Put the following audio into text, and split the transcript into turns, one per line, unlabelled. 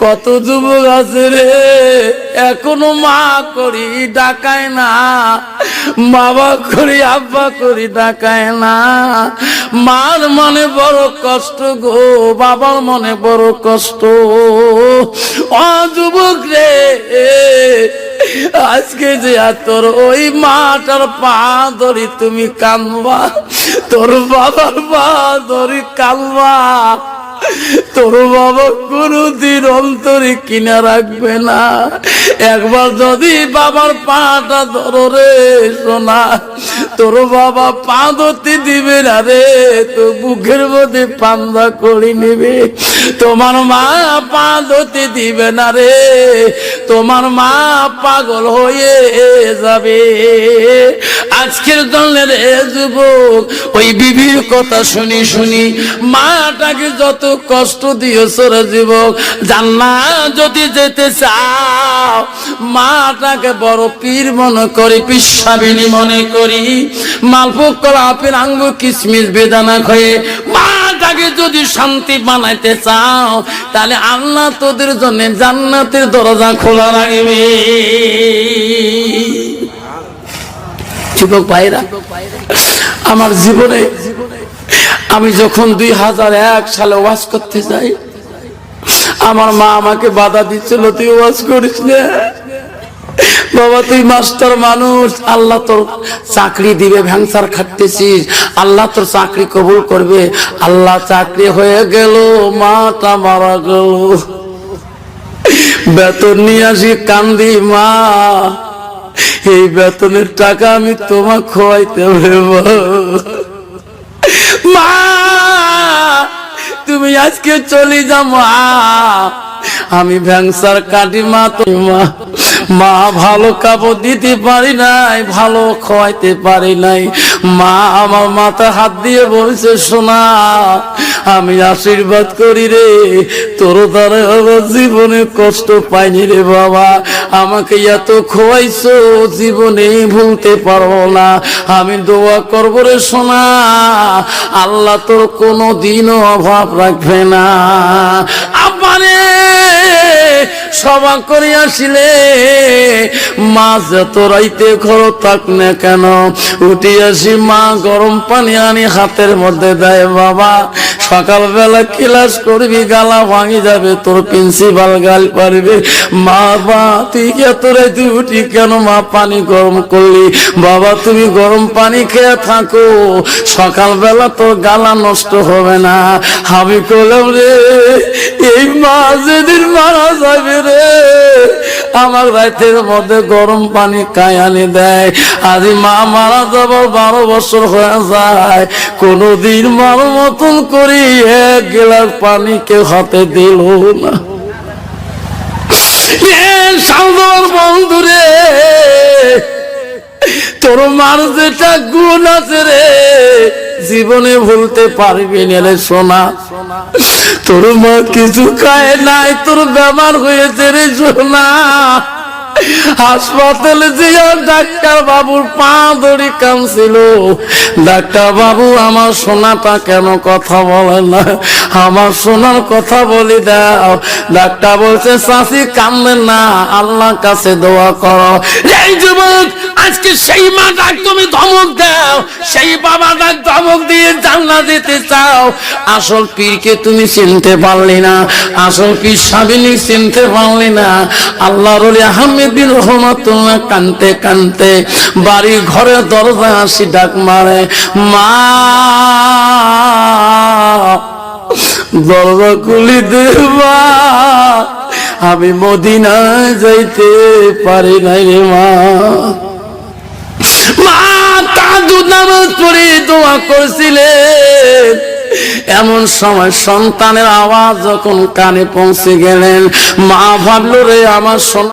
কত যুবক আছে রে এখনো মা করি ডাকায় না, বাবা করি আব্বা করি ডাকায় না। মার মনে বড় কষ্ট গো, বাবার মনে বড় কষ্ট। ও যুবক রে, আজকে যে তোর ওই মাটার পা ধরি তুমি কানবা, তোর বাবার পা ধরি কানবা, তোর বাবা কোনদিন অন্তরে কিনা রাখবে না। একবার যদি বাবার পাটা ধরো রে সোনা, তোর বাবা পা ধরতে দিবে না রে, তো বুকের মধ্যে পান্দা করে নেবে। তোমার মা পা ধরতে দিবে না রে, তোমার মা পাগল হয়ে যাবে। আজকের দলের যুবক ওই বিবির কথা শুনি শুনি মাটাকে যত কষ্ট দিয়েছ রে যুবক, জান্নাত যদি যেতে চাও মাটাকে বড় পীর মনে করি, পিসাবিনী মনে করি, মালভোগ কলা আপেল আঙ্গুর কিশমিশ বেদানা খেয়ে মাটাকে যদি শান্তি বানাইতে চাও, তাহলে আল্লাহ তোদের জন্য জান্নাতের দরজা খোলা রাখবে। যুবক ভাইরা, আমার জীবনে আমি যখন 2001 সালে ওয়াজ করতে যাই, আমার মা আমাকে বাধা দিচ্ছিল, তুই ওয়াজ করিস না বাবা, তুই মাস্টার মানুষ, আল্লাহ তোর চাকরি দিবে, ভ্যাংসার খাটতেছিস, আল্লাহ তোর চাকরি কবুল করবে। আল্লাহ চাকরি হয়ে গেল, মাটা মারা গেল, বেতন নিয়ে আসি কান্দি, মা এই বেতনের টাকা আমি তোমাকে খোয়াইতে পারবো? মা তুমি আজকে চলে যাও, মা আমি ভ্যাংসার কাটি, মা তোমা মা ভালো কাপড় দিতে পারি নাই, ভালো খাওয়াইতে পারি নাই। মা আমার মাথা হাত দিয়ে বলছে, সোনা আমি আশীর্বাদ করি রে, তোর দ্বারা জীবনে কষ্ট পাইনি রে বাবা, আমাকে এত খোয়াইছো জীবনে ভুলতে পারবো না। আমি দোয়া করবো রে সোনা, আল্লাহ তোর কোনো দিনও অভাব রাখবে না। আব্বারে সভা করে আসিলে মা যত রাইতে ঘর থাক না কেন উঠে আসি, মা গরম পানি আনি হাতের মধ্যে দেয়, বাবা সকালবেলা ক্লাস করবি, গালা ভাঙি যাবে, তোর প্রিন্সিপাল গাল পারবে। মা বা তুই এত রাইতে উঠি কেন মা পানি গরম করলি? বাবা তুমি গরম পানি খেয়ে থাকো, সকালবেলা তোর গালা নষ্ট হবে না। আমি করলাম রে, এই মা যেদিন মারা যাবে রে, আমার রাতের মধ্যে গরম পানি কায়ানি দেয়। আজ মা মারা যাব 12 বছর হয়ে যায়, কোনদিন মার মতন করি 1 গ্লাস পানি কেউ হাতে দিল না। সাধারণ বন্ধুরে, তোর মার যেটা গুণ আছে রে জীবনে ভুলতে পারবি না রে সোনা। তোর মা কিছু খায় নাই, তোর বেমার হয়েছে রে সোনা, হাসপাতালে যে ডাক্তার বাবুর পা ধরে কাঁদছিল, ডাক্তার বাবু আমার সোনাটা কেন কথা বলে না, আমার সোনার কথা বলি দাও। ডাক্তার বলছে চাচি কাঁদবেন না, আল্লাহর কাছে দোয়া করো। এই যুবক আজকে সেই মা ডাক তুমি ধমক দাও, সেই বাবা ডাক ধমক দিয়ে জান্নাত দিতে চাও। আসল পীরকে তুমি চিনতে পারলি না, আসল পীর সাবিনী চিনতে পারলি না। আল্লাহর ওলি আহমেদ বিন রহমাতুল্লাহ কানতে কানতে বাড়ি ঘরে দরজা আসি ডাক মারে, মা দরজা খুলি দেবা, আমি মদিনায় যাইতে পারি নাই রে মা। মা তাহাজ্জুদ নামাজ পড়ে দোয়া করছিলেন, এমন সময় সন্তানের আওয়াজ যখন কানে পৌঁছে গেলেন, মা ভাবলো রে আমার